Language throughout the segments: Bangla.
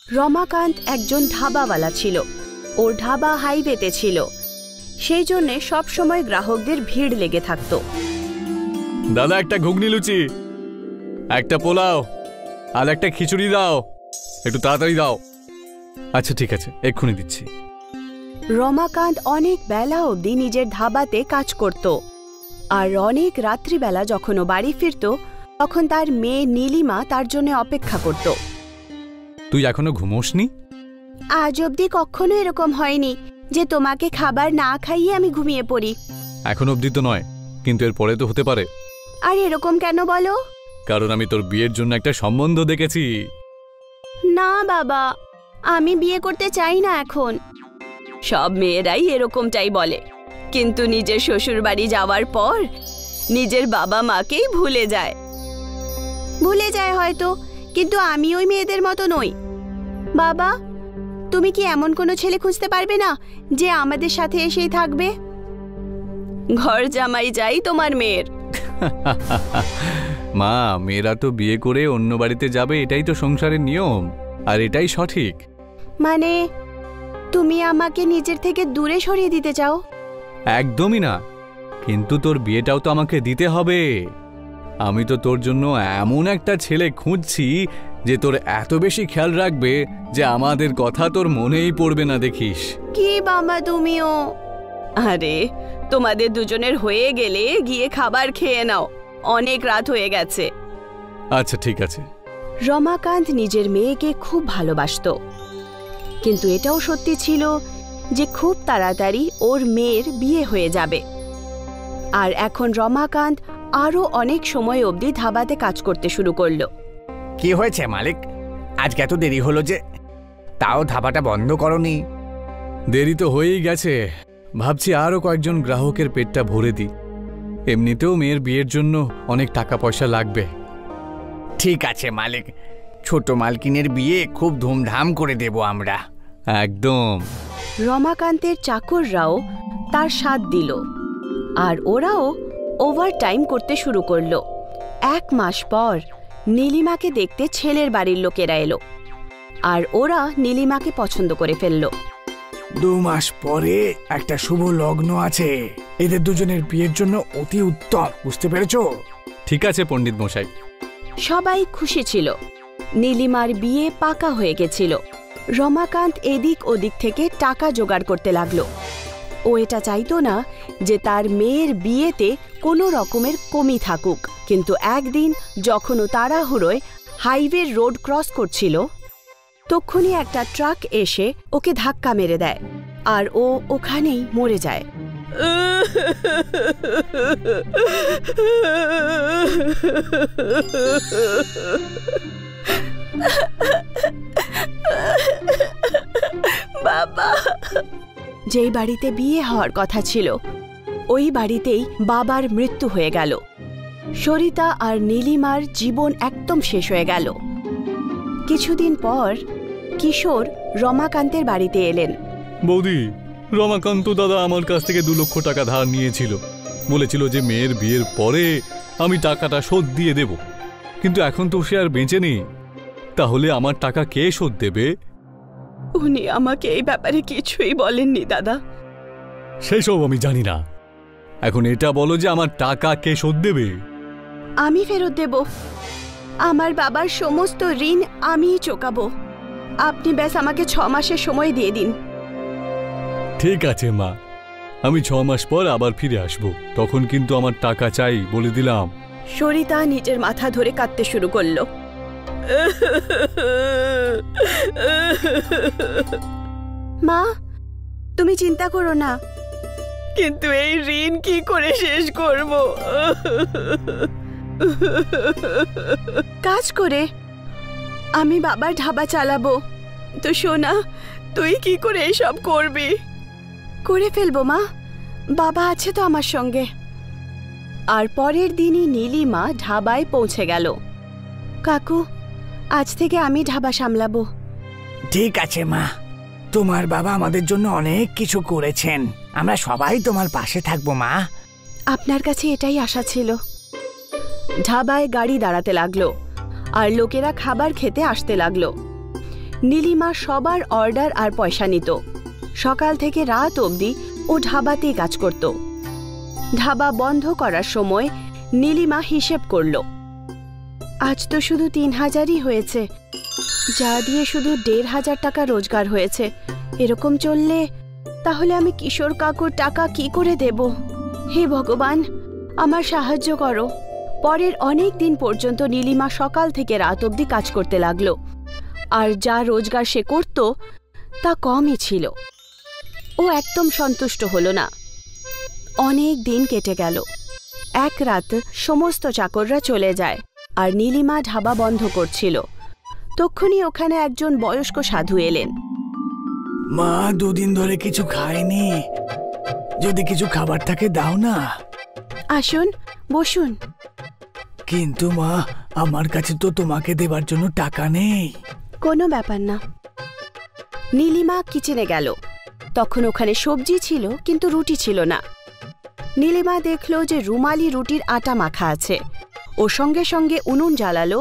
রমাকান্ত একজন ধাবাওয়ালা ছিল। ওর ধাবা হাইওয়েতে ছিল, সেই জন্যে সবসময় গ্রাহকদের ভিড় লেগে থাকতো। দাদা, একটা ঘুগনি লুচি, একটা পোলাও আর একটা খিচুড়ি দাও, একটু তাড়াতাড়ি দাও। আচ্ছা ঠিক আছে, এক্ষুনি দিচ্ছি। রমাকান্ত অনেক বেলা অবধি নিজের ধাবাতে কাজ করত, আর অনেক রাত্রিবেলা যখন ও বাড়ি ফিরত তখন তার মেয়ে নীলিমা তার জন্য অপেক্ষা করত। তুই এখনো ঘুমোসনি? আজ অবধি কখনো এরকম হয়নি যে তোমাকে খাবার না খাইয়ে আমি ঘুমিয়ে পড়ি। এখন অবধি তো নয়, কিন্তু এর পরে তো হতে পারে। আর এরকম কেন বলো? কারণ আমি তোর বিয়ের জন্য একটা সম্বন্ধ দেখেছি। না বাবা, আমি বিয়ে করতে চাই না এখন। সব মেয়েরাই এরকমটাই বলে, কিন্তু নিজের শ্বশুর বাড়ি যাওয়ার পর নিজের বাবা মাকেই ভুলে যায় হয়তো, কিন্তু আমি ওই মেয়েদের মতো নই। বাবা, তুমি কি এমন কোনো ছেলে খুঁজতে পারবে না যে আমাদের সাথে এসেই থাকবে? ঘর জামাই যাই তোমার মেয়ের। মা, মেয়েরা তো বিয়ে করে অন্য বাড়িতে যাবে, এটাই তো সংসারের নিয়ম, আর এটাই সঠিক। মানে তুমি আমাকে নিজের থেকে দূরে সরিয়ে দিতে চাও? একদমই না, কিন্তু তোর বিয়েটাও তো আমাকে দিতে হবে। আমি তো তোর জন্য এমন একটা ছেলে খুঁজছি যে তোর এত বেশি খেয়াল রাখবে যে আমাদের কথা তোর মনেই পড়বে না, দেখিস। কি বাবা তুমিও? আরে তোমাদের দুজনের হয়ে গেলে গিয়ে খাবার খেয়ে নাও, অনেক রাত হয়ে গেছে। আচ্ছা ঠিক আছে। রমাকান্ত নিজের মেয়েকে খুব ভালোবাসতো, কিন্তু এটাও সত্যি ছিল যে খুব তাড়াতাড়ি ওর মেয়ের বিয়ে হয়ে যাবে। আর এখন রমাকান্ত আরো অনেক সময় অবধি ধাবাতে কাজ করতে শুরু করলো। কি হয়েছে মালিক, আজকে এত দেরি হলো যে? তাও ধাবাটা বন্ধ করনি? দেরি তো হয়েই গেছে, ভাবছি আরো কয়েকজন গ্রাহকের পেটটা ভরে দিই। এমনিতেও মেয়ের বিয়ের জন্য অনেক টাকা পয়সা লাগবে। ঠিক আছে মালিক, ছোট মালকিনের বিয়ে খুব ধুমধাম করে দেব আমরা। একদম। রমাকান্তের চাকররাও তার সাথ দিল, আর ওরাও ওভারটাইম করতে শুরু করলো। 1 মাস পর নীলিমাকে দেখতে ছেলের বাড়ির লোকেরা এলো, আর ওরা নীলিমাকে পছন্দ করে ফেলল। 2 মাস পরে একটা শুভ লগ্ন আছে, এদের দুজনের বিয়ের জন্য অতি উত্তম, বুঝতে পেরেছো? ঠিক আছে পণ্ডিত মশাই। সবাই খুশি ছিল, নীলিমার বিয়ে পাকা হয়ে গেছিল। রমাকান্ত এদিক ওদিক থেকে টাকা জোগাড় করতে লাগলো। ও এটা চাইতো না যে তার মেয়ের বিয়েতে কোনো রকমের কমি থাকুক, কিন্তু একদিন যখন ও তাড়াহুড়োয় হাইওয়ে রোড ক্রস করছিল, তখনই একটা ট্রাক এসে ওকে ধাক্কা মেরে দেয়, আর ও ওখানেই মরে যায়। বাবা, যেই বাড়িতে বিয়ে হওয়ার কথা ছিল ওই বাড়িতেই বাবার মৃত্যু হয়ে গেল। সরিতা আর নীলিমার জীবন একদম শেষ হয়ে গেল। কিছুদিন পর কিশোর রমাকান্তের বাড়িতে এলেন। বৌদি, রমাকান্ত দাদা আমার কাছ থেকে 2 লক্ষ টাকা ধার নিয়েছিল, বলেছিল যে মেয়ের বিয়ের পরে আমি টাকাটা শোধ দিয়ে দেব, কিন্তু এখন তো সে আর বেঁচে নেই, তাহলে আমার টাকা কে শোধ দেবে? উনি আমাকে এই ব্যাপারে কিছুই বলেননি দাদা। সেই সব আমি জানি না, এখন এটা বলো যে আমার টাকা কে শোধ দেবে? আমি ফেরত দেব। আমার বাবার সমস্ত ঋণ আমিই চোকাবো। আপনি ব্যাস আমাকে 6 মাসের সময় দিয়ে দিন। ঠিক আছে মা, আমি 6 মাস পর আবার ফিরে আসব, তখন কিন্তু আমার টাকা চাই, বলে দিলাম। সরিতা নিজের মাথা ধরে কাঁদতে শুরু করলো। মা, তুমি চিন্তা করো না, কিন্তু এই ঋণ কি করে শেষ করব? কাজ করে আমি বাবার ধাবা চালাবো। তো সোনা, তুই কি করে এসব করবি? করে ফেলবো মা, বাবা আছে তো আমার সঙ্গে। আর পরের দিনই নীলিমা ধাবায় পৌঁছে গেল। কাকু, আজ থেকে আমি ধাবা সামলাবো। ঠিক আছে মা, তোমার বাবা আমাদের জন্য অনেক কিছু করেছেন, আমরা সবাই তোমার পাশে থাকবো মা। আপনার কাছে এটাই আশা ছিল। ধাবায় গাড়ি দাঁড়াতে লাগলো, আর লোকেরা খাবার খেতে আসতে লাগলো। নীলিমা সবার অর্ডার আর পয়সা নিত। সকাল থেকে রাত অবধি ও ধাবাতেই কাজ করত। ধাবা বন্ধ করার সময় নীলিমা হিসেব করল, আজ তো শুধু 3000ই হয়েছে, যা দিয়ে শুধু 1500 টাকা রোজগার হয়েছে। এরকম চললে তাহলে আমি কিশোর কাকুর টাকা কি করে দেব? হে ভগবান, আমার সাহায্য করো। পরের অনেক দিন পর্যন্ত নীলিমা সকাল থেকে রাত অবধি কাজ করতে লাগলো, আর যা রোজগার সে করত তা কমই ছিল। ও একদম সন্তুষ্ট হলো না। অনেক দিন কেটে গেল। এক রাত সমস্ত চাকররা চলে যায় আর নীলিমা ধাবা বন্ধ করছিল। তক্ষুনি ওখানে একজন বয়স্ক সাধু এলেন। মা 2 দিন ধরে কিছু খায়নি, যদি কিছু খাবার থাকে দাও না। আসুন, বসুন। কিন্তু মা, আমার কাছে তো তোমাকে দেবার জন্য টাকা নেই। কোনো ব্যাপার না। নীলিমা কিচেনে গেল। তখন ওখানে সবজি ছিল কিন্তু রুটি ছিল না। নীলিমা দেখল যে রুমালি রুটির আটা মাখা আছে। ও সঙ্গে সঙ্গে উনুন জ্বালালো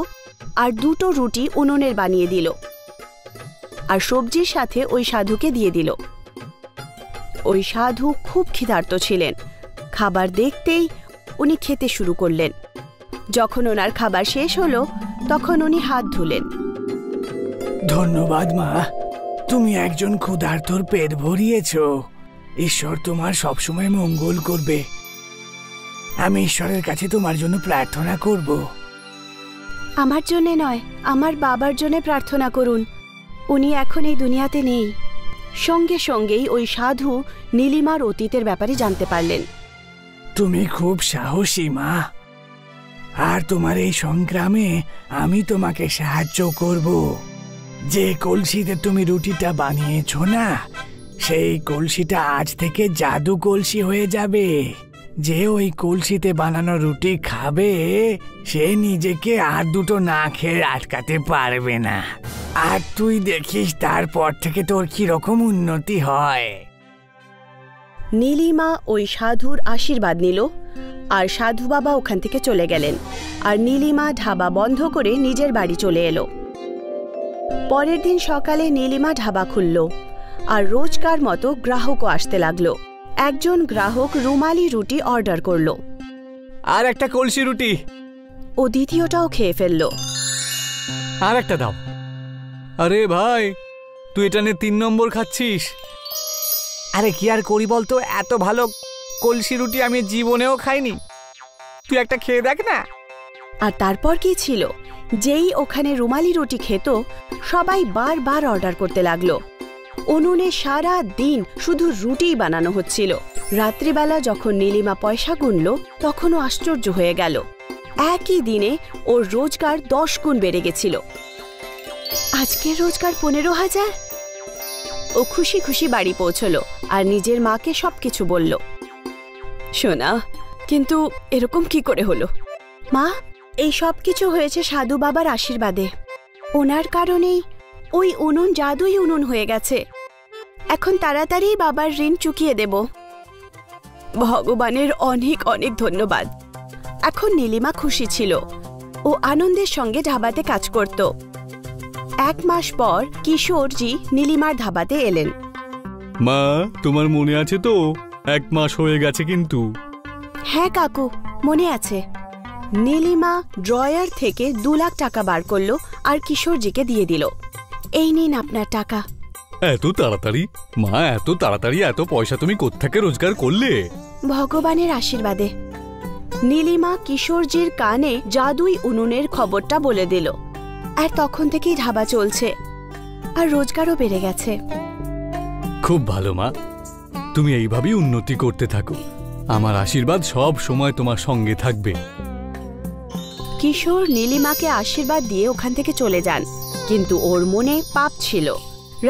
আর 2টো রুটি উনুনের বানিয়ে দিল আর সবজির সাথে ওই সাধুকে দিয়ে দিল। ওই সাধু খুব ক্ষিধার্ত ছিলেন। খাবার দেখতেই উনি খেতে শুরু করলেন। যখন ওনার খাবার শেষ হলো তখন উনি হাত ধুলেন। ধন্যবাদ মা, তুমি একজন ক্ষুধার্তর পেট ভরিয়েছ। ঈশ্বর তোমার সবসময় মঙ্গল করবে। আমি ঈশ্বরের কাছে তোমার জন্য প্রার্থনা করব। আমার জন্যে নয়, আমার বাবার জন্য প্রার্থনা করুন। উনি এখন এই দুনিয়াতে নেই। সঙ্গে সঙ্গেই ওই সাধু নীলিমার অতীতের ব্যাপারে জানতে পারলেন। তুমি খুব সাহসী মা, আর তোমার এই সংগ্রামে আমি তোমাকে সাহায্য করব। যে কলসিতে তুমি রুটিটা বানিয়েছ না, সেই কলসিটা আজ থেকে জাদু কলসি হয়ে যাবে। যে ওই কলসিতে বানানো রুটি খাবে সে নিজেকে আর 2টো না খেয়ে আটকাতে পারবে না। আর তুই দেখিস তারপর থেকে তোর কিরকম উন্নতি হয়। নীলিমা ওই সাধুর আশীর্বাদ নিল আর সাধু বাবা ওখান থেকে চলে গেলেন। আর নীলিমা ধাবা বন্ধ করে নিজের বাড়ি চলে এলো। পরের দিন সকালে নীলিমা ধাবা খুলল আর রোজকার মতো গ্রাহকও আসতে লাগলো। একজন গ্রাহক রুমালি রুটি অর্ডার করলো। আর একটা কলসি রুটি। ও দ্বিতীয়টাও খেয়ে ফেলল। আর একটা দাও। আরে ভাই, তুই এটা নিয়ে 3 নম্বর খাচ্ছিস। আরে কি আর করি বলতো, এত ভালো কলসি রুটি আমি জীবনেও খাইনি। তুই একটা খেয়ে দেখ না। আর তারপর কি ছিল, যেই ওখানে রুমালি রুটি খেত সবাই বারবার অর্ডার করতে লাগলো। উনুনে সারা দিন শুধু রুটিই বানানো হচ্ছিল। রাত্রিবেলা যখন নীলিমা পয়সা গুনল তখনও আশ্চর্য হয়ে গেল। একই দিনে ওর রোজগার 10 গুণ বেড়ে গেছিল। আজকের রোজগার 15,000। ও খুশি খুশি বাড়ি পৌঁছলো আর নিজের মাকে সবকিছু বলল। সোনা, কিন্তু এরকম কি করে হলো? মা, এই সব কিছু হয়েছে সাধু বাবার আশীর্বাদে। ওনার কারণেই ওই উনুন জাদুই উনুন হয়ে গেছে। এখন তাড়াতাড়ি বাবার ঋণ চুকিয়ে দেব। ভগবানের অনেক অনেক ধন্যবাদ। এখন নীলিমা খুশি ছিল। ও আনন্দের সঙ্গে ধাবাতে কাজ করত। 1 মাস পর কিশোরজি নীলিমার ধাবাতে এলেন। মা, তোমার মনে আছে তো 1 মাস হয়ে গেছে কিন্তু। হ্যাঁ কাকু, মনে আছে। নীলিমা ড্রয়ার থেকে 2 লাখ টাকা বার করলো আর কিশোরজিকে দিয়ে দিল। এই নিন আপনার টাকা। এত তাড়াতাড়ি? মা, এত তাড়াতাড়ি এত পয়সা তুমি কোত্থেকে রোজগার করলে? ভগবানের আশীর্বাদে। নীলিমা কিশোরজির কানে জাদুই উনুনের খবরটা বলে দিল। আর তখন থেকেই ধাবা চলছে আর রোজগারও বেড়ে গেছে। খুব ভালো মা, তুমি এইভাবেই উন্নতি করতে থাকো। আমার আশীর্বাদ সব সময় তোমার সঙ্গে থাকবে। কিশোর নীলিমাকে আশীর্বাদ দিয়ে ওখান থেকে চলে যান, কিন্তু ওর মনে পাপ ছিল।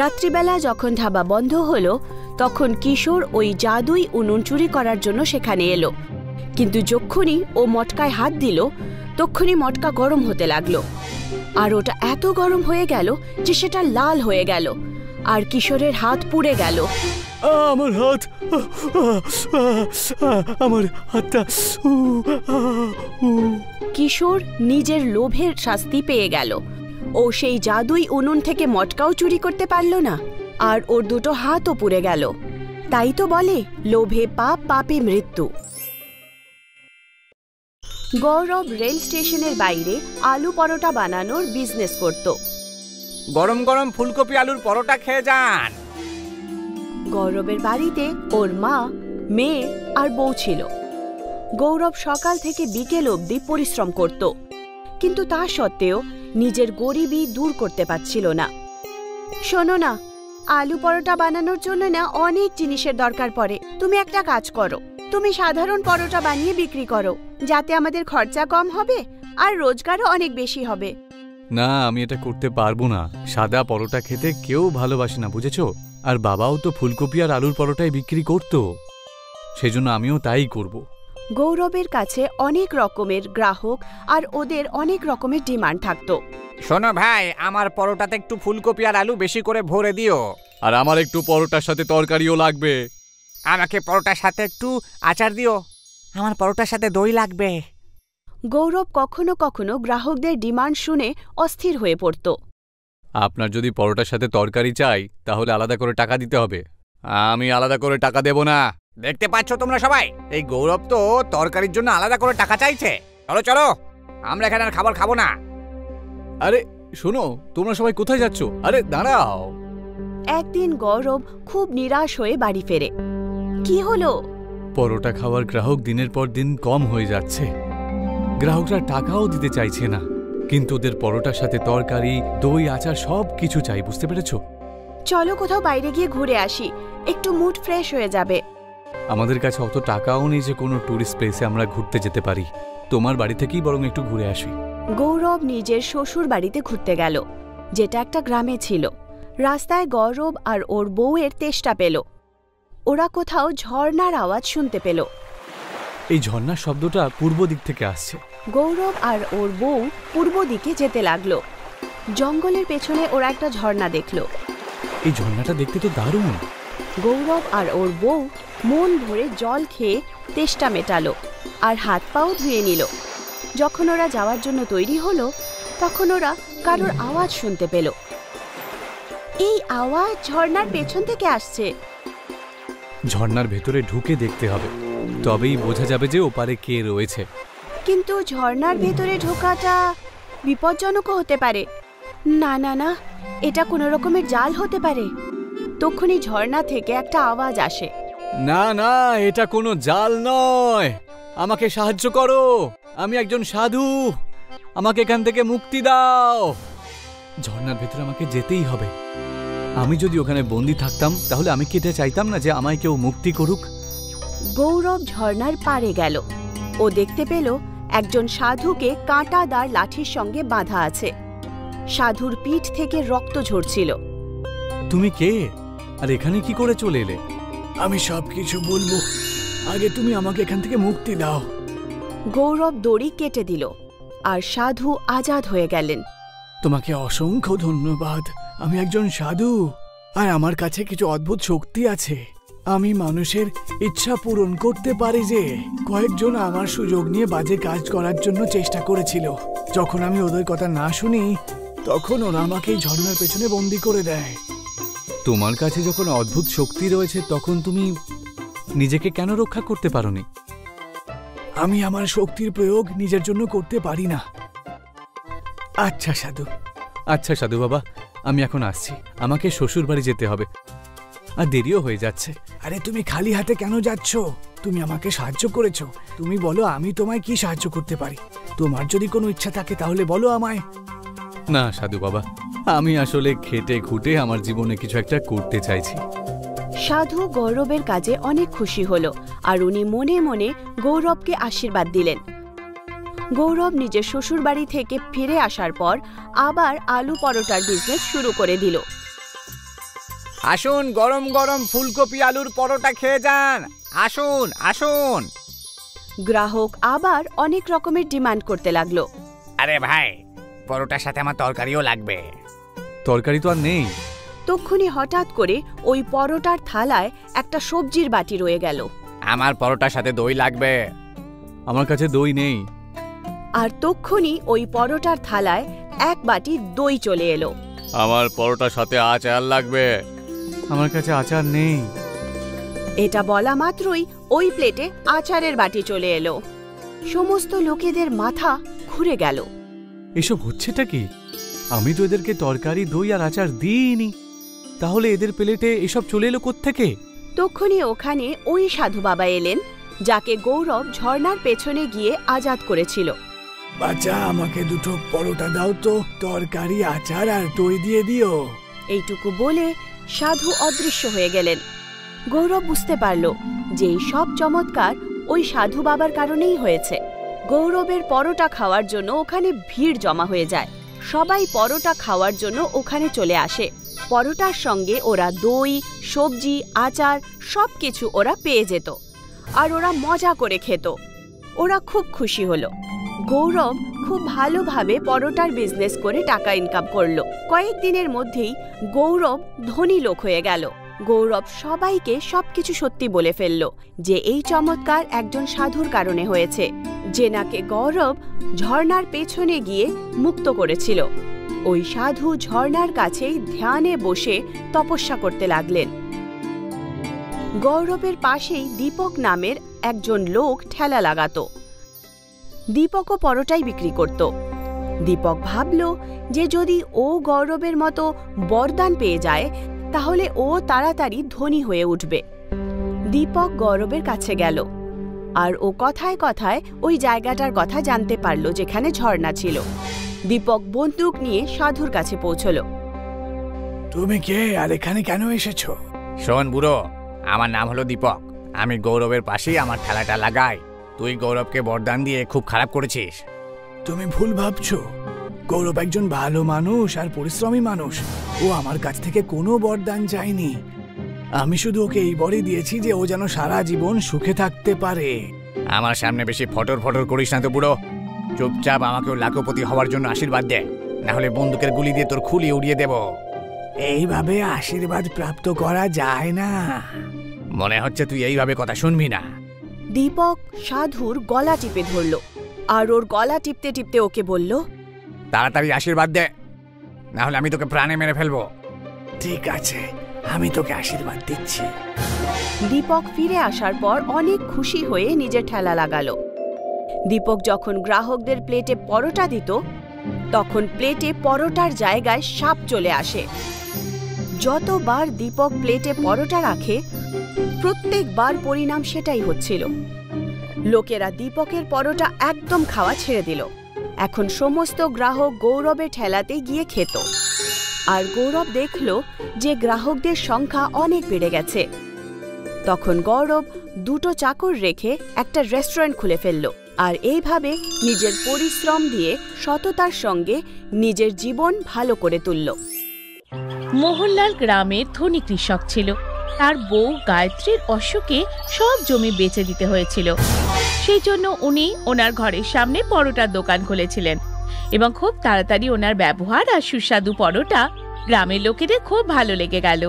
রাত্রিবেলা যখন ধাবা বন্ধ হলো তখন কিশোর ওই জাদুই উনুন চুরি করার জন্য সেখানে এলো। কিন্তু যখনই ও মটকায় হাত দিল তখনই মটকা গরম হতে লাগলো। আর ওটা এত গরম হয়ে গেল যে সেটা লাল হয়ে গেল আর কিশোরের হাত পুড়ে গেল। আমার হাত, আমার হাতটা। কিশোর নিজের লোভের শাস্তি পেয়ে গেল। ও সেই জাদুই উনুন থেকে মটকাও চুরি করতে পারল না, আর ওর দুটো হাতও পুড়ে গেল। তাই তো বলে, লোভে পাপ, পাপে মৃত্যু। গৌরব রেল স্টেশনের বাইরে আলু পরোটা বানানোর বিজনেস করত। গরম গরম ফুলকপি আলুর পরোটা খেয়ে যান। গৌরবের বাড়িতে ওর মা, মেয়ে আর বউ ছিল। গৌরব সকাল থেকে বিকেল অবধি পরিশ্রম করত, কিন্তু তা সত্ত্বেও নিজের গরিবি দূর করতে পারছিল না। শোনো না, আলু পরোটা বানানোর জন্য না অনেক জিনিসের দরকার পড়ে। তুমি একটা কাজ করো, তুমি সাধারণ পরোটা বানিয়ে বিক্রি করো, যাতে আমাদের খরচা কম হবে আর রোজগারও অনেক বেশি হবে। না, আমি এটা করতে পারবো না। সাদা পরোটা খেতে কেউ ভালোবাসে না, বুঝেছো? আর বাবাও তো ফুলকপি আর আলুর পরোটাই বিক্রি করত, সেজন্য আমিও তাই করব। গৌরবের কাছে অনেক রকমের গ্রাহক আর ওদের অনেক রকমের ডিমান্ড থাকতো। শোনো ভাই, আমার পরোটাতে একটু ফুলকপি আর আলু বেশি করে ভরে দিও। আর আমার একটু পরোটার সাথে তরকারিও লাগবে। আমাকে পরোটার সাথে একটু আচার দিও। আমার পরোটার সাথে দই লাগবে। গৌরব কখনো কখনো গ্রাহকদের ডিমান্ড শুনে অস্থির হয়ে পড়ত। আপনার যদি পরোটার সাথে তরকারি চাই, তাহলে আলাদা করে টাকা দিতে হবে। আমি আলাদা করে টাকা দেব না। দেখতে পাচ্ছ তোমরা সবাই, এই গৌরব তো তরকারির জন্য আলাদা করে টাকা চাইছে। চলো চলো, আমরা এখানে আর খাবার খাবো না। আরে শোনো, তোমরা সবাই কোথায় যাচ্ছ? আরে দাঁড়াও। একদিন গৌরব খুব নিরাশ হয়ে বাড়ি ফেরে। কি হলো? পরোটা খাওয়ার গ্রাহক দিনের পর দিন কম হয়ে যাচ্ছে। গ্রাহকরা টাকাও দিতে চাইছে না, কিন্তু ওদের পরোটার সাথে তরকারি, দই, আচার সব কিছু চাই, বুঝতে পেরেছো? চলো কোথাও বাইরে গিয়ে ঘুরে আসি, একটু মুড ফ্রেশ হয়ে যাবে। আমাদের কাছে অত টাকাও নেই যে কোনো ট্যুরিস্ট প্লেসে আমরা ঘুরতে যেতে পারি। তোমার বাড়ি থেকেই বরং একটু ঘুরে আসি। গৌরব নিজের শ্বশুর বাড়িতে ঘুরতে গেল, যেটা একটা গ্রামে ছিল। রাস্তায় গৌরব আর ওর বউয়ের তেষ্টা পেল। ওরা কোথাও ঝর্ণার আওয়াজ শুনতে পেল। এই ঝর্ণার শব্দটা পূর্ব দিক থেকে আসছে। গৌরব আর ওর বউ পূর্ব দিকে যেতে লাগলো। জঙ্গলের পেছনে ওরা একটা ঝর্ণা দেখলো। এই ঝর্ণাটা দেখতে তো দারুণ। গৌরব আর ওর বউ মন ভরে জল খেয়ে তেষ্টা মেটালো আর হাত পাও ধুয়ে নিল। যখন ওরা যাওয়ার জন্য তৈরি হলো, তখন ওরা কারোর আওয়াজ শুনতে পেল। এই আওয়াজ ঝর্ণার পেছন থেকে আসছে। ঝর্ণার ভেতরে ঢুকে দেখতে হবে, তবেই বোঝা যাবে যে ওপারে কে রয়েছে। কিন্তু ঝর্ণার ভেতরে ঢোকাটা বিপজ্জনকও হতে পারে। না না না, এটা কোনো রকমের জাল হতে পারে। তখনই ঝর্ণা থেকে একটা আওয়াজ আসে। না না, এটা কোনো জাল নয়। আমাকে সাহায্য করো, আমি একজন সাধু। আমাকে এখান থেকে মুক্তি দাও। ঝর্ণার ভেতরে আমাকে যেতেই হবে। আমি যদি ওখানে বন্দি থাকতাম, তাহলে আমি কি এটা চাইতাম না যে আমায় কেউ মুক্তি করুক? গৌরব ঝর্ণার পাড়ে গেল। ও দেখতে পেল একজন সাধুকে কাঁটাদার লাঠির সঙ্গে বাঁধা আছে। সাধুর পিঠ থেকে রক্ত ঝরছিল। তুমি কে, আর এখানে কি করে চলে এলে? আমি সবকিছু বলবো, আগে তুমি আমাকে এখান থেকে মুক্তি দাও। গৌরব দড়ি কেটে দিল আর সাধু আজাদ হয়ে গেলেন। তোমাকে অসংখ্য ধন্যবাদ। আমি একজন সাধু, আর আমার কাছে কিছু অদ্ভুত শক্তি আছে। আমি মানুষের ইচ্ছা পূরণ করতে পারি। যে কয়েকজন আমার সুযোগ নিয়ে বাজে কাজ করার জন্য চেষ্টা করেছিল, যখন আমি ওদের কথা না শুনি, তখন ওরা আমাকে এই ঝর্ণার পেছনে বন্দি করে দেয়। তোমার কাছে যখন অদ্ভুত শক্তি রয়েছে, তখন তুমি নিজেকে কেন রক্ষা করতে পারোনি? আমি আমার শক্তির প্রয়োগ নিজের জন্য করতে পারি না। আচ্ছা সাধু বাবা, আমি এখন আসছি। আমাকে শ্বশুর বাড়ি যেতে হবে, আর দেরিও হয়ে যাচ্ছে। আরে তুমি খালি হাতে কেন যাচ্ছ? তুমি আমাকে সাহায্য করেছো, তুমি বলো আমি তোমায় কি সাহায্য করতে পারি। তোমার যদি কোনো ইচ্ছা থাকে তাহলে বলো আমায়। না সাধু বাবা, আমি আসলে খেটে খুঁটে আমার জীবনে কিছু একটা করতে চাইছি। সাধু গৌরবের কাজে অনেক খুশি হলো, আর উনি মনে মনে গৌরবকে আশীর্বাদ দিলেন। গৌরব নিজের শ্বশুর বাড়ি থেকে ফিরে আসার পর আবার আলু পরোটার বিজনেস শুরু করে দিল। আসুন, গরম গরম ফুলকপি আলুর পরোটা খেয়ে যান। আসুন আসুন। গ্রাহক আবার অনেক রকমের ডিমান্ড করতে লাগলো। আরে ভাই, পরোটার সাথে আমার তরকারিও লাগবে। তরকারি তো আর নেই। তক্ষুনি হঠাৎ করে ওই পরোটার থালায় একটা সবজির বাটি রয়ে গেল। আমার পরোটার সাথে দই লাগবে। আমার কাছে দই নেই। আর তক্ষুনি ওই পরোটার থালায় এক বাটি দই চলে এলো। আমার পরোটার সাথে আচার লাগবে। আমার কাছে আচার নেই। এটা বলা মাত্রই ওই প্লেটে আচারের বাটি চলে এলো। সমস্ত লোকেদের মাথা ঘুরে গেল। এসব হচ্ছেটা কি? আমি তো এদেরকে তরকারি, দই আর আচার দিইনি। তাহলে এদের প্লেটে এসব চলে এলো কোত্থেকে? তক্ষুনি ওখানে ওই সাধু বাবা এলেন, যাকে গৌরব ঝর্ণার পেছনে গিয়ে আজাদ করেছিল। বাচ্চা, আমাকে দুটো পরোটা দাও তো, তরকারি, আচার আর দই দিয়ে দিও। এইটুকু বলে সাধু অদৃশ্য হয়ে গেলেন। গৌরব বুঝতে পারল যে এই সব চমৎকার ওই সাধু বাবার কারণেই হয়েছে। গৌরবের পরোটা খাওয়ার জন্য ওখানে ভিড় জমা হয়ে যায়। সবাই পরোটা খাওয়ার জন্য ওখানে চলে আসে। পরোটার সঙ্গে ওরা দই, সবজি, আচার সবকিছু ওরা পেয়ে যেত, আর ওরা মজা করে খেত। ওরা খুব খুশি হলো। গৌরব খুব ভালোভাবে পরোটার বিজনেস করে টাকা ইনকাম করলো। কয়েকদিনের মধ্যেই গৌরব ধনী লোক হয়ে গেল। গৌরব সবাইকে সবকিছু সত্যি বলে ফেলল যে এই চমৎকার একজন সাধুর কারণে হয়েছে, যে নাকি গৌরব ঝর্ণার পেছনে গিয়ে মুক্ত করেছিল। ওই সাধু ঝর্ণার কাছেই ধ্যানে বসে তপস্যা করতে লাগলেন। গৌরবের পাশেই দীপক নামের একজন লোক ঠেলা লাগাতো। দীপকও পরোটাই বিক্রি করত। দীপক ভাবল যে যদি ও গৌরবের মতো বরদান পেয়ে যায় তাহলে ও তাড়াতাড়ি ধনী হয়ে উঠবে। দীপক গৌরবের কাছে গেল, আর ও কথায় কথায় ওই জায়গাটার কথা জানতে পারল যেখানে ঝর্ণা ছিল। দীপক বন্দুক নিয়ে সাধুর কাছে পৌঁছল। তুমি কে, আর এখানে কেন এসেছো? শোন বুড়ো, আমার নাম হলো দীপক। আমি গৌরবের পাশেই আমার ঠেলাটা লাগাই। তুই গৌরবকে বরদান দিয়ে খুব খারাপ করেছিস। তুমি ভুল ভাবছো। গৌরব একজন ভালো মানুষ আর পরিশ্রমী মানুষ। ও আমার কাছ থেকে কোনো বরদান চায়নি। আমি শুধু ওকে এই বরই দিয়েছি যে ও যেন সারা জীবন সুখে থাকতে পারে। আমার সামনে বেশি ফটর ফটর করিস না তো বুড়ো। চুপচাপ আমাকেও লাখপতি হওয়ার জন্য আশীর্বাদ দে, না হলে বন্দুকের গুলি দিয়ে তোর খুলি উড়িয়ে দেব। এইভাবে আশীর্বাদ প্রাপ্ত করা যায় না। মনে হচ্ছে তুই এইভাবে কথা শুনবি না। দীপক সাধুর গলা টিপে ধরল, আর ওর গলা টিপতে টিপতে ওকে বলল, তাড়াতাড়ি আশীর্বাদ দে, না হলে আমি তোকে প্রাণে মেরে ফেলবো। ঠিক আছে, আমি তোকে আশীর্বাদ দিচ্ছি। দীপক ফিরে আসার পর অনেক খুশি হয়ে নিজের ঠেলা লাগালো। দীপক যখন গ্রাহকদের প্লেটে পরোটা দিত তখন প্লেটে পরোটার জায়গায় সাপ চলে আসে। যতবার দীপক প্লেটে পরোটা রাখে প্রত্যেকবার পরিণাম সেটাই হচ্ছিল। লোকেরা দীপকের পরোটা একদম খাওয়া ছেড়ে দিল। এখন সমস্ত গ্রাহক গৌরবের ঠেলাতে গিয়ে খেত, আর গৌরব দেখল যে গ্রাহকদের সংখ্যা অনেক বেড়ে গেছে। তখন গৌরব দুটো চাকর রেখে একটা রেস্টুরেন্ট খুলে ফেলল, আর এইভাবে নিজের পরিশ্রম দিয়ে সততার সঙ্গে নিজের জীবন ভালো করে তুলল। মোহনলাল গ্রামের ধনী কৃষক ছিল। তার বউ গায়ত্রীর অসুখে সব জমি বেচে দিতে হয়েছিল। সেই জন্য উনি ওনার ঘরের সামনে পরোটার দোকান খুলেছিলেন, এবং খুব তাড়াতাড়ি ওনার ব্যবহার আর সুস্বাদু পরোটা গ্রামের লোকেদের খুব ভালো লেগে গেল।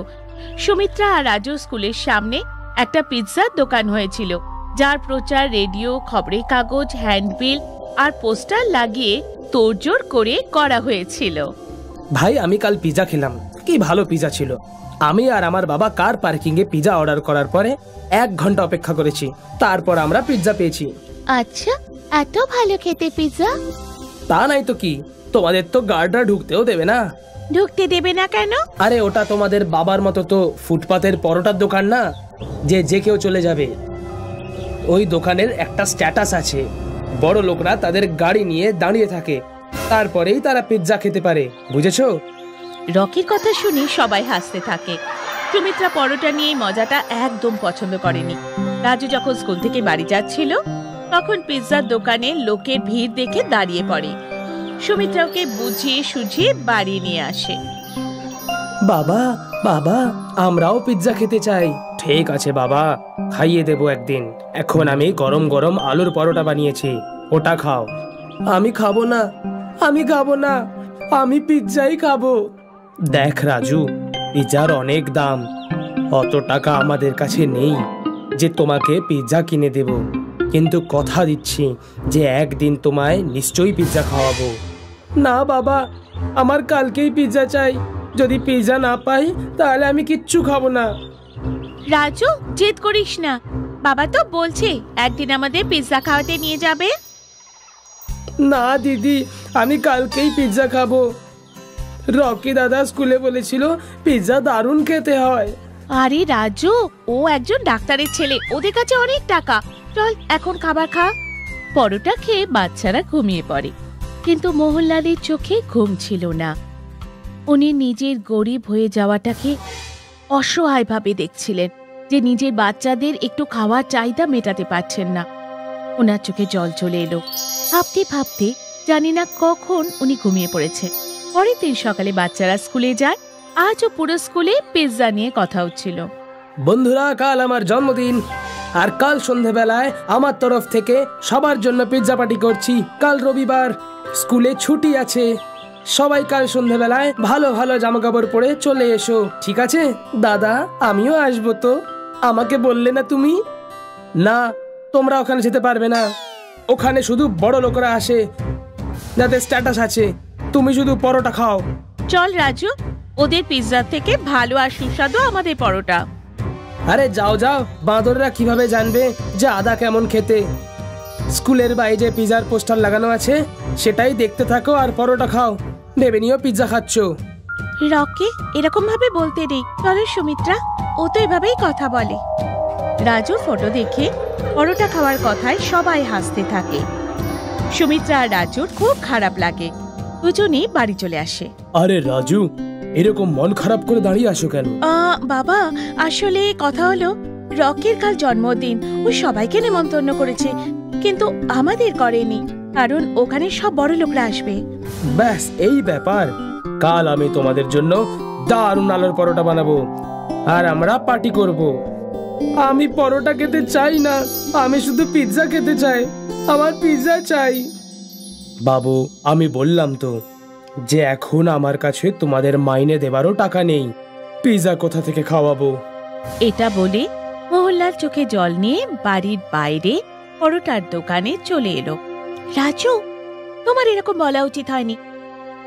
সুমিত্রা আর রাজু স্কুলের সামনে একটা পিৎজার দোকান হয়েছিল, যার প্রচার রেডিও, খবরের কাগজ, হ্যান্ডবিল আর পোস্টার লাগিয়ে তোড়জোড় করে করা হয়েছিল। ভাই, আমি কাল পিৎজা খেলাম, কি ভালো পিৎজা ছিল। আমি আর আমার বাবা কার পার্কিং এ পিৎজা অর্ডার করার পরে 1 ঘন্টা অপেক্ষা করেছি, তারপর আমরা পিৎজা পেয়েছি। আচ্ছা, এত ভালো খেতে পিৎজা? তা নাই তো কি, তোমাদের তো গার্ডরা ঢুকতেও দেবে না। ঢুকতে দেবে না কেন? আরে ওটা তোমাদের বাবার মতো তো ফুটপাতের পরোটার দোকান না যে যে কেউ চলে যাবে। ওই দোকানের একটা স্ট্যাটাস আছে, বড় লোকরা তাদের গাড়ি নিয়ে দাঁড়িয়ে থাকে, তারপরেই তারা পিৎজা খেতে পারে, বুঝেছো? রকির কথা শুনে সবাই হাসতে থাকে। সুমিত্রা পরোটা নিয়ে মজাটা একদম পছন্দ করেনি। রাজু যখন স্কুল থেকে বাড়ি যাচ্ছিল তখন পিৎজার দোকানে লোকের ভিড় দেখে দাঁড়িয়ে পড়ে। সুমিত্রা ওকে বুঝিয়ে সুঝিয়ে বাড়ি নিয়ে আসে। বাবা, বাবা, আমরাও পিৎজা খেতে চাই। ঠিক আছে বাবা, খাইয়ে দেবো একদিন। এখন আমি গরম গরম আলুর পরোটা বানিয়েছি, ওটা খাও। আমি খাবো না, আমি খাবো না, আমি পিৎজাই খাবো। দেখ রাজু, পিৎজার অনেক দাম, অত টাকা আমাদের কাছে নেই যে তোমাকে পিৎজা কিনে দেব। কিন্তু কথা দিচ্ছি যে একদিন তোমায় নিশ্চয়ই পিৎজা খাওয়াবো। না বাবা, আমার কালকেই পিৎজা চাই। যদি পিৎজা না পাই তাহলে আমি কিচ্ছু খাবো না। রাজু, জেদ করিস না, বাবা তো বলছে একদিন আমাদের পিৎজা খাওয়াতে নিয়ে যাবে। না দিদি, আমি কালকেই পিৎজা খাবো। রকি দাদা স্কুলে বলেছিল পিৎজা দারুণ খেতে হয়। আরে রাজু, ও একজন ডাক্তারের ছেলে, ওদের কাছে অনেক টাকা। চল এখন খাবার খা। পরোটা খেয়ে বাচ্চারা ঘুমিয়ে পড়ে, কিন্তু মোহনলালের চোখে ঘুম ছিল না। উনি নিজের গরিব হয়ে যাওয়াটাকে অসহায়ভাবে দেখছিলেন, যে নিজের বাচ্চাদের একটু খাওয়ার চাহিদা মেটাতে পারছেন না। ওনার চোখে জল চলে এলো। ভাবতে ভাবতে জানি না কখন উনি ঘুমিয়ে পড়েছে। পরের দিন সকালে বাচ্চারা স্কুলে যায়। আজও পুরো স্কুলে পিৎজা নিয়ে কথা হচ্ছিল। বন্ধুরা, কাল আমার জন্মদিন, আর কাল সন্ধ্যাবেলায় আমার তরফ থেকে সবার জন্য পিৎজা পার্টি করছি। কাল রবিবার, স্কুলে ছুটি আছে। সবাই কাল সন্ধ্যাবেলায় ভালো ভালো জামা কাপড় পরে চলে এসো, ঠিক আছে? দাদা, আমিও আসবো তো? আমাকে বললে না তুমি? না, তোমরা ওখানে যেতে পারবে না। ওখানে শুধু বড় লোকরা আসে, যাদের স্ট্যাটাস আছে। তুমি শুধু পরোটা খাও। চল রাজু, ওদের পিৎজা থেকে ভালো আর সুস্বাদু আমাদের পরোটা। আরে যাও যাও, বাঁদররা কিভাবে জানবে যে আদা কেমন খেতে? স্কুলের বাইরে যে পিৎজার পোস্টার লাগানো আছে সেটাই দেখতে থাকো আর পরোটা খাও। ভেবে নিও পিৎজা খাচ্ছ। রকি, এরকম ভাবে বলতে নেই। চলো সুমিত্রা, ও তো এভাবেই কথা বলে। রাজুর ফটো দেখে পরোটা খাওয়ার কথায় সবাই হাসতে থাকে। সুমিত্রা আর রাজুর খুব খারাপ লাগে। দুজনেই বাড়ি চলে আসে। আরে রাজু, এরকম মন খারাপ করে দাঁড়িয়ে আসো কেন? বাবা, আসলে কথা হলো রকির কাল জন্মদিন। ও সবাইকে নেমন্তন্ন করেছে, কিন্তু আমাদের করেনি, কারণ ওখানে সব বড় লোকরা আসবে। ব্যাস এই ব্যাপার। কাল আমি তোমাদের জন্য দারুণ আলুর পরোটা বানাবো আর আমরা পার্টি করব। আমি পরোটা খেতে চাই না, আমি শুধু পিৎজা খেতে চাই। আমার পিৎজা চাই। বাবু, আমি বললাম তো যে এখন আমার কাছে তোমাদের মাইনে দেবারও টাকা নেই। পিৎজা কোথা থেকে খাওয়াবো? এটা বলে মোহনলাল চোখে জল নিয়ে বাড়ির বাইরে পরোটার দোকানে চলে এলো। রাজু, তোমার এরকম বলা উচিত হয়নি।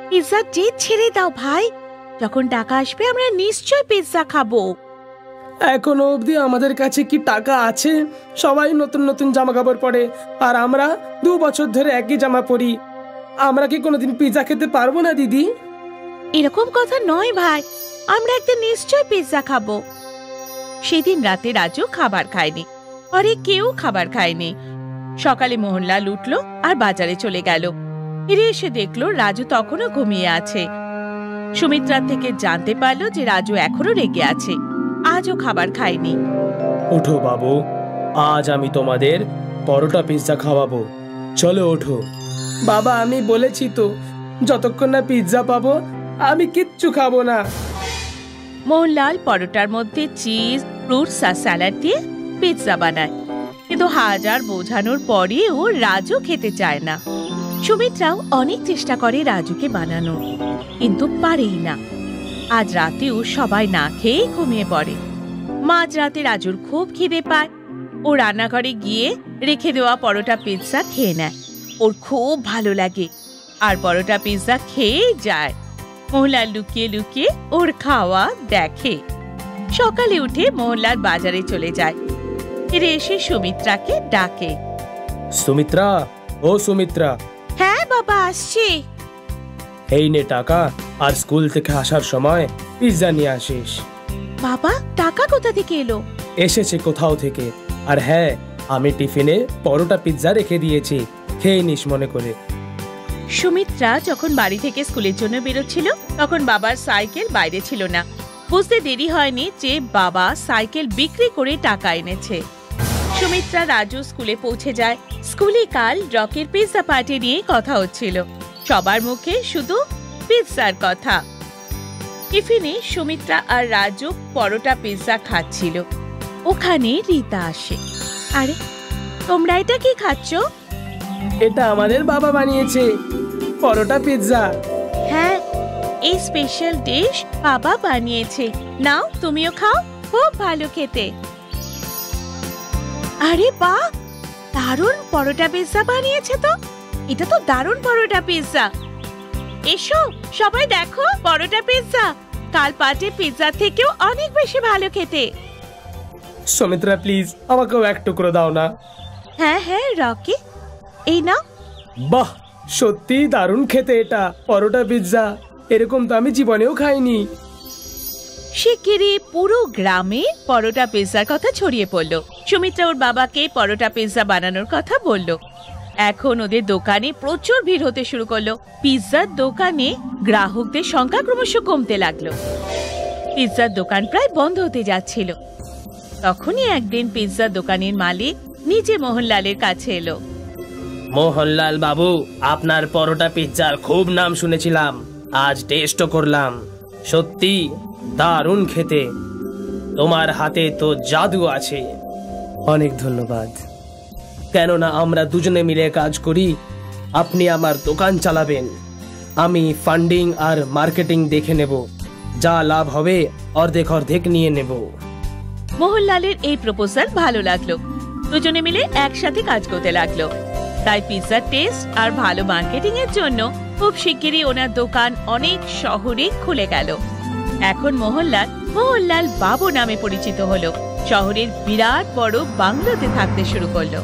পিৎজা যে ছেড়ে দাও ভাই, যখন টাকা আসবে আমরা নিশ্চয় পিৎজা খাবো। এখনো অবধি আমাদের কাছে কি টাকা আছে? সবাই নতুন নতুন জামা কাপড় পরে, আর আমরা 2 বছর ধরে একই জামা পরি। আমরা কি কোনোদিন পিৎজা খেতে পারবো না দিদি? এরকম কথা নয় ভাই, আমরা একদিন নিশ্চয় পিৎজা খাবো। সেদিন রাতে রাজু খাবার খায়নি, পরে কেউ খাবার খায়নি। সকালে মোহনলাল উঠলো আর বাজারে চলে গেল। ফিরে এসে দেখলো রাজু তখনও ঘুমিয়ে আছে। সুমিত্রা থেকে জানতে পারলো যে রাজু এখনো রেগে আছে, আজও খাবার খায়নি। ওঠো বাবু, আজ আমি তোমাদের পরোটা পিৎজা খাওয়াবো। চলো ওঠো। বাবা, আমি বলেছি তো যতক্ষণ না পিৎজা পাবো আমি কিচ্ছু খাবো না। মোহনলাল পরোটার মধ্যে চিজ, ফ্রুটস আর স্যালাড দিয়ে পিৎজা বানায়, কিন্তু হাজার বোঝানোর পরেও রাজু খেতে চায় না। সুমিত্রাও অনেক চেষ্টা করে রাজুকে বানানো, কিন্তু পারেই না। আজ রাতেও সবাই না খেয়ে ঘুমিয়ে পড়ে। মাঝরাতে রাজুর খুব খিদে পায়। ও রান্নাঘরে গিয়ে রেখে দেওয়া পরোটা পিৎজা খেয়ে নেয়। ওর খুব ভালো লাগে আর পরোটা পিৎজা খেয়ে যায়। মোহনলাল লুকিয়ে লুকিয়ে ওর খাওয়া দেখে। সকালে উঠে মোহনলাল বাজারে চলে যায়। ফিরে এসে সুমিত্রাকে ডাকে। সুমিত্রা, ও সুমিত্রা। হ্যাঁ বাবা, আসছি। এই নে টাকা, আর স্কুল থেকে আসার সময় পিৎজা নিয়ে আসিস। বাবা, টাকা কোথা থেকে এলো? এসেছে কোথাও থেকে। আর হ্যাঁ, আমি টিফিনে পরোটা পিৎজা রেখে দিয়েছি, খেয়ে নিস মনে করে। সুমিত্রা যখন বাড়ি থেকে স্কুলের জন্য বেরোচ্ছিল তখন বাবার সাইকেল বাইরে ছিল না। বুঝতে দেরি হয়নি যে বাবা সাইকেল বিক্রি করে টাকা এনেছে। সুমিত্রা রাজু স্কুলে পৌঁছে যায়। স্কুলে কাল রকির পিৎজা পার্টি নিয়ে কথা হচ্ছিল। সবার মুখে শুধু পিৎজার কথা। টিফিনে সুমিত্রা আর রাজু পরোটা পিৎজা খাচ্ছিল। ওখানে রীতা আসে। আরে, তোমরা এটা কি খাচ্ছ? এটা আমাদের বাবা বানিয়েছে, পরোটা পিৎজা। হ্যাঁ, এই স্পেশাল ডিশ বাবা বানিয়েছে। নাও, তুমিও খাও, খুব ভালো খেতে। আরে বাহ, দারুণ পরোটা পিৎজা বানিয়েছে তো। এটা তো দারুণ পরোটা পিৎজা। এসো সবাই দেখো পরোটা পিৎজা। কাল পার্টি পিৎজা থেকেও অনেক বেশি ভালো খেতে। সুমিত্রা প্লিজ আমাকেও এক টুকরো দাও না। হ্যাঁ হ্যাঁ রকি, এই নাও। বাহ, সত্যি দারুণ খেতে এটা পরোটা পিৎজা। এরকম তো আমি জীবনেও খাইনি। শিগগিরই পুরো গ্রামে পরোটা পিৎজার কথা ছড়িয়ে পড়লো। সুমিত্রা ওর বাবাকে পরোটা পিৎজা বানানোর কথা বলল। এখন ওদের দোকানে প্রচুর ভিড় হতে শুরু করলো। পিৎজার দোকানে গ্রাহকদের সংখ্যা ক্রমশ কমতে লাগলো। পিৎজার দোকান প্রায় বন্ধ হতে যাচ্ছিল। তখনই একদিন পিৎজার দোকানের মালিক নিজে মোহনলালের কাছে এলো। মোহনলাল বাবু, আপনার পরোটা পিৎজার খুব নাম শুনেছিলাম, আজ টেস্টও করলাম। সত্যি দারুণ খেতে। তোমার হাতে তো জাদু আছে। অনেক ধন্যবাদ। কেননা আমরা দুজনে মিলে কাজ করি। আপনি আমার দোকান চালাবেন, আমি ফান্ডিং আর মার্কেটিং দেখে নেব। যা লাভ হবে অর্ধেক অর্ধেক নিয়ে নেব। মোহনলালের এই প্রপোজাল ভালো লাগলো। দুজনে মিলে একসাথে কাজ করতে লাগলো। তাই পিৎজার টেস্ট আর ভালো মার্কেটিং এর জন্য খুব শিগগিরই ওনার দোকান অনেক শহরে খুলে গেল। এখন মোহনলাল বাবু নামে পরিচিত হলো। শহরের বিরাট বড় বাংলোতে থাকতে শুরু করলো।